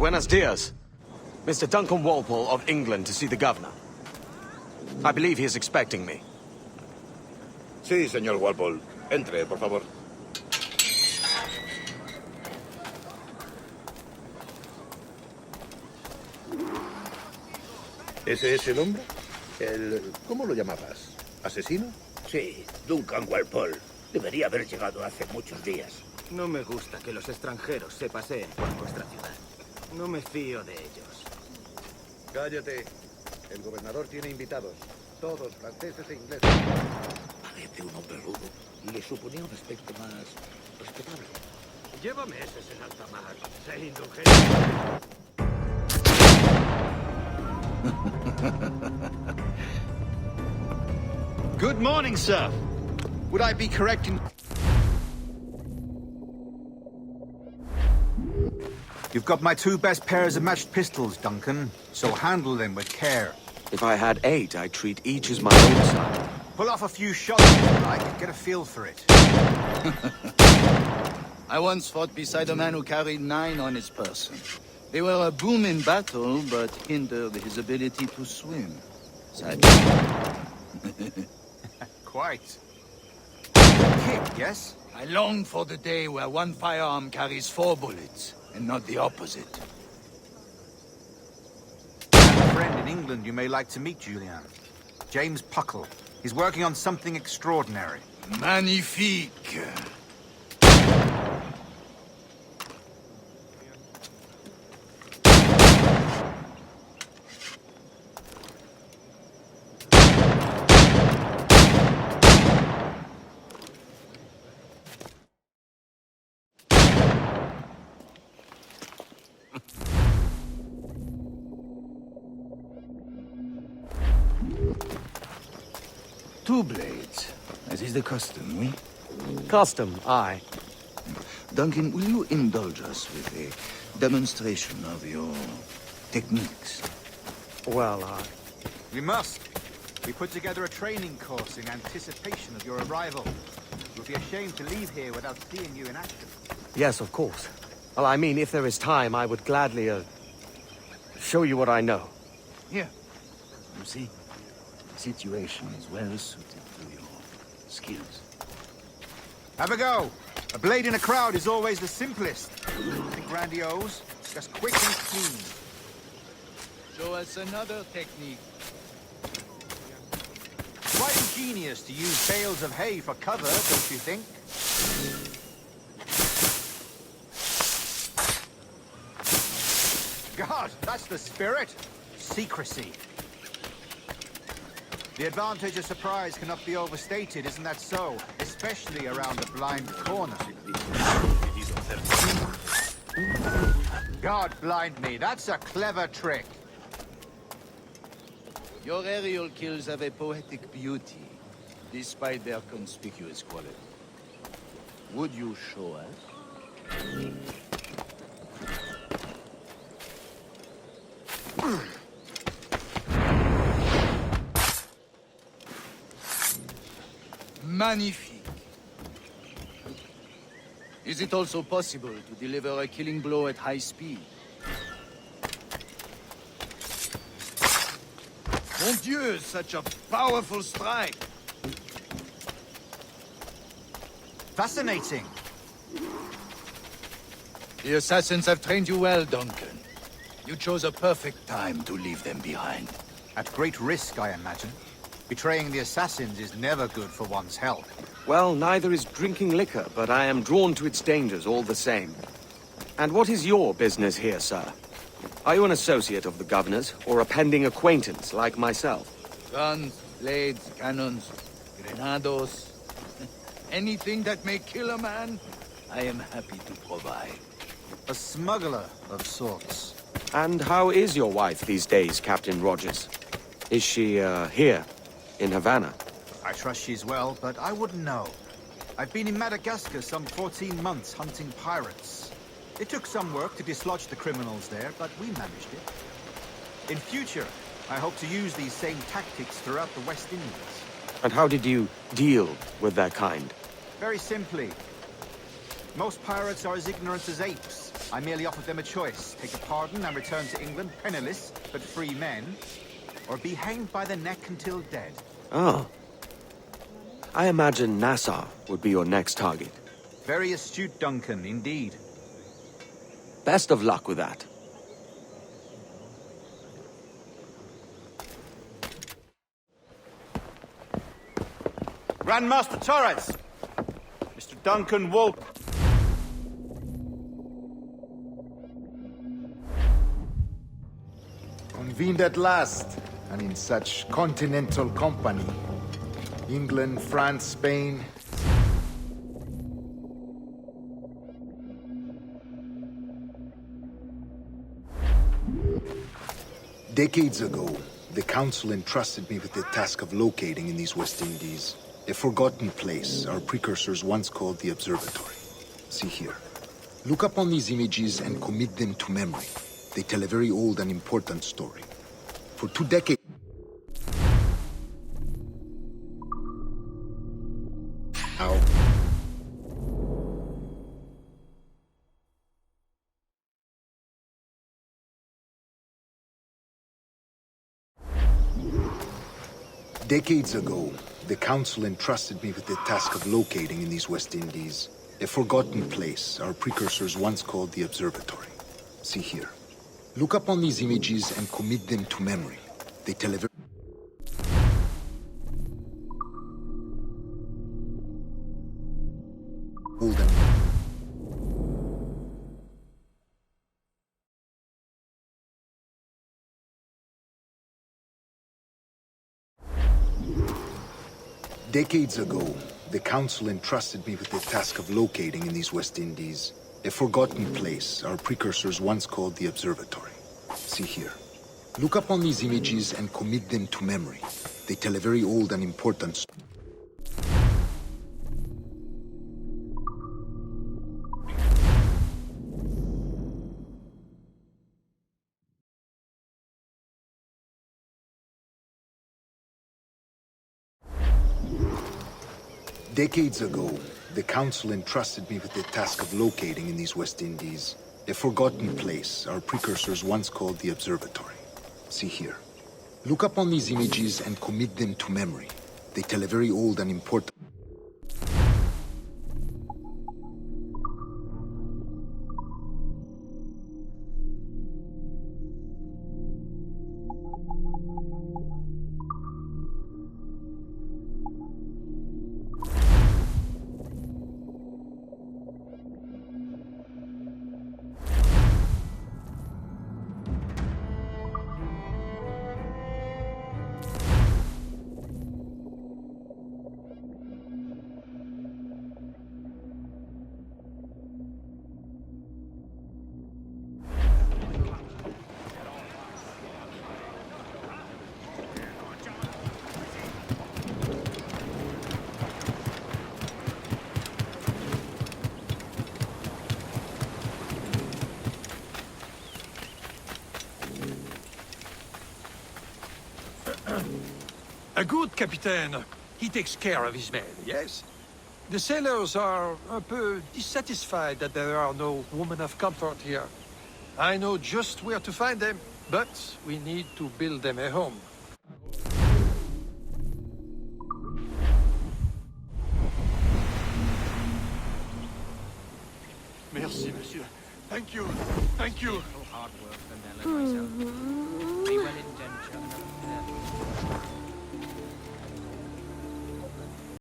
Buenos dias. Mr. Duncan Walpole of England to see the governor. I believe he is expecting me. Sí, señor Walpole. Entre, por favor. ¿Ese es el hombre? ¿Cómo lo llamabas? ¿Asesino? Sí, Duncan Walpole. Debería haber llegado hace muchos días. No me gusta que los extranjeros se paseen por nuestra ciudad. No me fío de ellos. Cállate. El gobernador tiene invitados. Todos franceses e ingleses. Parece un hombre rudo y le suponía un aspecto más respetable. Lleva meses en alta mar. Sé indulgente. Good morning, sir. Would I be correct in... You've got my 2 best pairs of matched pistols, Duncan, so handle them with care. If I had 8, I'd treat each as my own son. Pull off a few shots if you like, get a feel for it. I once fought beside a man who carried 9 on his person. They were a boom in battle, but hindered his ability to swim. Sadly. Quite. Kick, yes? I long for the day where one firearm carries 4 bullets, and not the opposite. I have a friend in England you may like to meet, Julian. James Puckle. He's working on something extraordinary. Magnifique! Two blades, as is the custom, oui? Custom, aye. Duncan, will you indulge us with a demonstration of your techniques? Well, We must. We put together a training course in anticipation of your arrival. We'll be ashamed to leave here without seeing you in action. yes, of course. Well, I mean, if there is time, I would gladly, show you what I know. Here. You see, the situation is well suited to your skills. Have a go. A blade in a crowd is always the simplest. Nothing grandiose, just quick and clean. Show us another technique. Quite ingenious to use bales of hay for cover, don't you think? God, that's the spirit. Secrecy. The advantage of surprise cannot be overstated, isn't that so? Especially around a blind corner. God blind me, that's a clever trick. Your aerial kills have a poetic beauty, despite their conspicuous quality. Would you show us? Magnifique. Is it also possible to deliver a killing blow at high speed? Mon Dieu, such a powerful strike! Fascinating. The assassins have trained you well, Duncan. You chose a perfect time to leave them behind. At great risk, I imagine. Betraying the assassins is never good for one's health. Well, neither is drinking liquor, but I am drawn to its dangers all the same. And what is your business here, sir? Are you an associate of the governor's, or a pending acquaintance like myself? Guns, blades, cannons, grenados. Anything that may kill a man, I am happy to provide. A smuggler of sorts. And how is your wife these days, Captain Rogers? Is she, here, in Havana? I trust she's well, but I wouldn't know. I've been in Madagascar some 14 months hunting pirates. It took some work to dislodge the criminals there, but we managed it. In future, I hope to use these same tactics throughout the West Indies. And how did you deal with that kind? Very simply. Most pirates are as ignorant as apes. I merely offered them a choice. Take a pardon and return to England penniless, but free men, or be hanged by the neck until dead. Oh. I imagine Nassau would be your next target. Very astute, Duncan, indeed. Best of luck with that. Grandmaster Torres! Mr. Duncan Wolfe. Convened at last, and in such continental company. England, France, Spain. Decades ago, the Council entrusted me with the task of locating in these West Indies a forgotten place our precursors once called the Observatory. See here. Look upon these images and commit them to memory. They tell a very old and important story. For 2 decades... How? Decades ago, the Council entrusted me with the task of locating in these West Indies a forgotten place our precursors once called the Observatory. See here. Look upon these images and commit them to memory. They tell a very... old and... Decades ago, the Council entrusted me with the task of locating in these West Indies a forgotten place our precursors once called the Observatory. See here. Look upon these images and commit them to memory. They tell a very old and important story. Decades ago, the Council entrusted me with the task of locating in these West Indies a forgotten place our precursors once called the Observatory. See here. Look upon these images and commit them to memory. They tell a very old and important... A good captain, he takes care of his men, yes? The sailors are un peu dissatisfied that there are no women of comfort here. I know just where to find them, but we need to build them a home. Merci, monsieur. Thank you. Thank you. Hard work for Nell and myself. Be well intentioned.